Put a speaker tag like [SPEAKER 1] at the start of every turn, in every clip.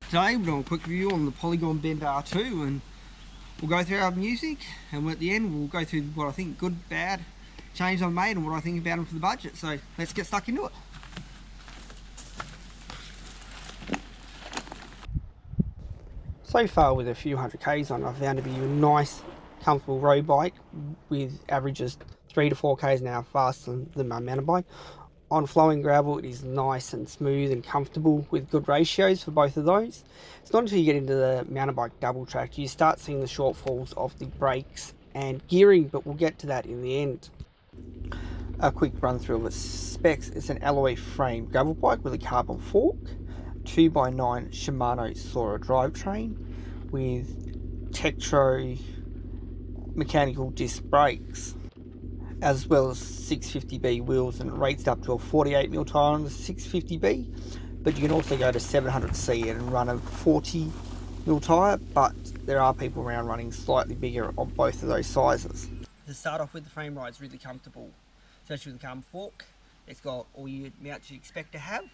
[SPEAKER 1] Today we're doing a quick review on the Polygon Bend R2, and we'll go through our music, and at the end we'll go through what I think good, bad, changes I've made and what I think about them for the budget. So let's get stuck into it. So far, with a few hundred Ks on, I've found to be a nice, comfortable road bike with averages 3 to 4 Ks an hour faster than my mountain bike. On flowing gravel, it is nice and smooth and comfortable with good ratios for both of those. It's not until you get into the mountain bike double track you start seeing the shortfalls of the brakes and gearing, but we'll get to that in the end. A quick run through of its specs. It's an alloy frame gravel bike with a carbon fork, 2x9 Shimano Sora drivetrain with Tektro mechanical disc brakes, as well as 650B wheels, and it rates up to a 48mm tyre on the 650B, but you can also go to 700C and run a 40mm tyre, but there are people around running slightly bigger on both of those sizes. To start off with, the frame ride's really comfortable, especially with the carbon fork. It's got all your mounts you'd expect to have.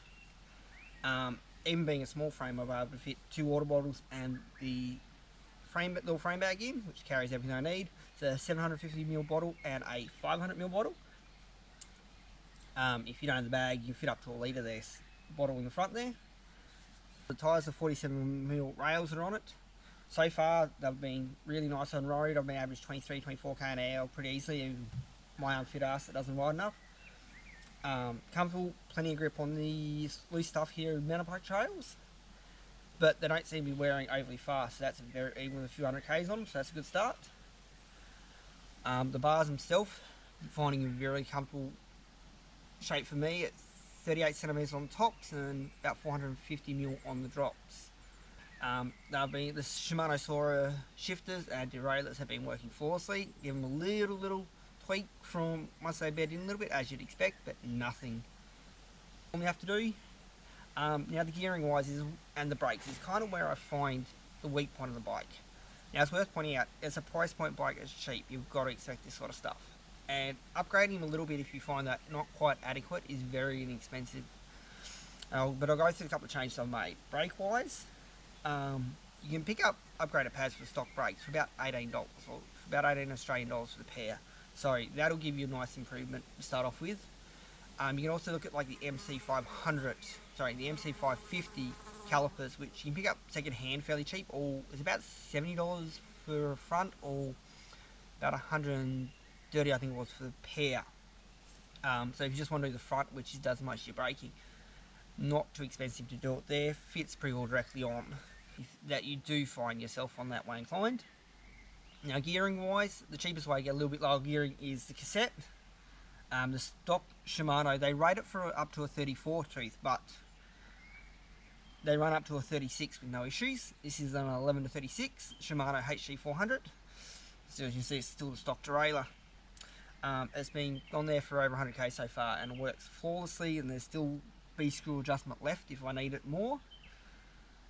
[SPEAKER 1] Even being a small frame, I've been able to fit 2 water bottles and the little frame bag in, which carries everything I need. It's a 750ml bottle and a 500ml bottle. If you don't have the bag, you fit up to a litre there, bottle in the front there. The tyres are 47mm rails that are on it. So far, they've been really nice on road. I've been average 23, 24k an hour pretty easily, even my unfit ass that doesn't ride enough. Comfortable, plenty of grip on the loose stuff here in mountain bike trails, but they don't seem to be wearing overly fast, so that's even with a few hundred Ks on them, so that's a good start. The bars themselves, I'm finding a very comfortable shape for me. It's 38cm on the tops and about 450mm on the drops. They've been the Shimano Sora shifters and derailleurs have been working flawlessly. Give them a little tweak from once they bed in a little bit, as you'd expect, but nothing all you have to do. Now the gearing wise and the brakes is kind of where I find the weak point of the bike. Now it's worth pointing out, as a price point bike is cheap, you've got to expect this sort of stuff. And upgrading a little bit if you find that not quite adequate is very inexpensive. But I'll go through a couple of changes I've made. Brake wise, you can pick up upgraded pads for stock brakes for about $18, or for about 18 Australian dollars for the pair. So that'll give you a nice improvement to start off with. You can also look at like the MC550 calipers, which you can pick up second hand fairly cheap, or it's about $70 for a front, or about $130 I think it was for the pair. So if you just want to do the front, which does most of your braking, not too expensive to do it there, fits pretty well directly on, if that you do find yourself on that way inclined. Now gearing wise, the cheapest way to get a little bit lower gearing is the cassette. The stock Shimano, they rate it for up to a 34 tooth, but they run up to a 36 with no issues. This is an 11 to 36 Shimano HG400. So as you can see, it's still the stock derailleur. It's been on there for over 100k so far and works flawlessly, and there's still B-screw adjustment left if I need it more.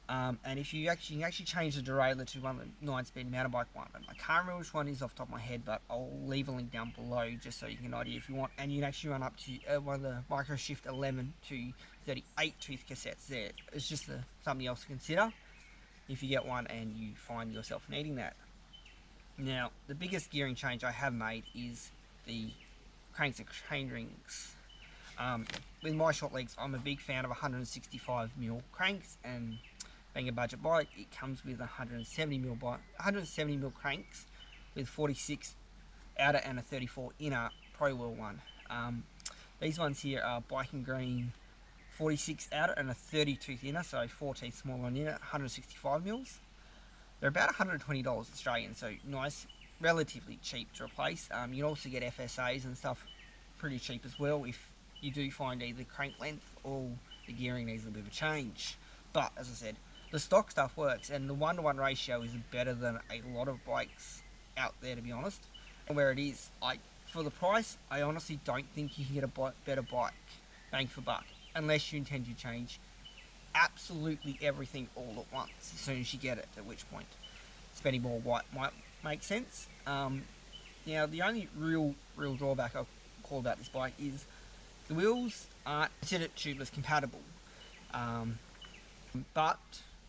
[SPEAKER 1] And if you can actually change the derailleur to one of the 9-speed mountain bike one. And I can't remember which one is off the top of my head, but I'll leave a link down below just so you can get an idea if you want. And you can actually run up to one of the Micro Shift 11 to 38 tooth cassettes there. It's just something else to consider if you get one and you find yourself needing that. Now, the biggest gearing change I have made is the cranks and chain rings. With my short legs, I'm a big fan of 165mm cranks, and being a budget bike, it comes with 170mm cranks with 46 outer and a 34 inner Pro Wheel one. These ones here are biking green, 46 outer and a 30 tooth inner, so 4 teeth smaller on inner, 165mm. They're about $120 Australian, so nice, relatively cheap to replace. You can also get FSAs and stuff pretty cheap as well if you do find either crank length or the gearing needs a little bit of a change. But as I said, the stock stuff works, and the 1-to-1 ratio is better than a lot of bikes out there, to be honest. And where it is, for the price, I honestly don't think you can get a better bike bang for buck, unless you intend to change absolutely everything all at once as soon as you get it, at which point spending more might make sense. Now the only real drawback I'll call about this bike is the wheels aren't considered tubeless compatible, but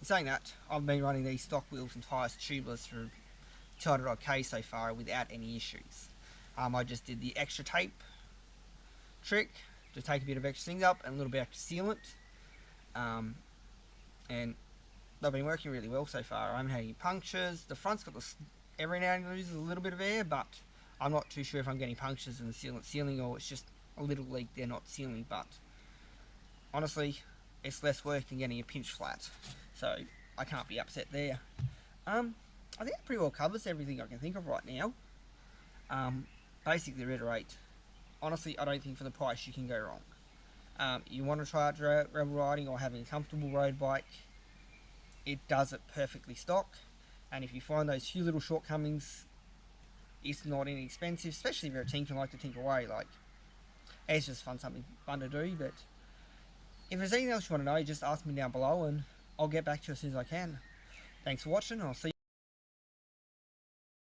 [SPEAKER 1] In saying that, I've been running these stock wheels and tyres tubeless for 200 odd K so far without any issues. I just did the extra tape trick to take a bit of extra things up and a little bit extra sealant, and they've been working really well so far. I haven't had any punctures. The front's got every now and then loses a little bit of air, but I'm not too sure if I'm getting punctures in the sealant sealing or it's just a little leak they're not sealing. But honestly, it's less work than getting a pinch flat, so I can't be upset there. I think that pretty well covers everything I can think of right now. Basically, reiterate, honestly, I don't think for the price you can go wrong. You want to try out gravel riding or having a comfortable road bike, it does it perfectly stock. And if you find those few little shortcomings, it's not inexpensive, especially if you're a tinker and like to tinker away. Like, it's just something fun to do. But if there's anything else you want to know, just ask me down below and I'll get back to you as soon as I can. Thanks for watching, and I'll see you.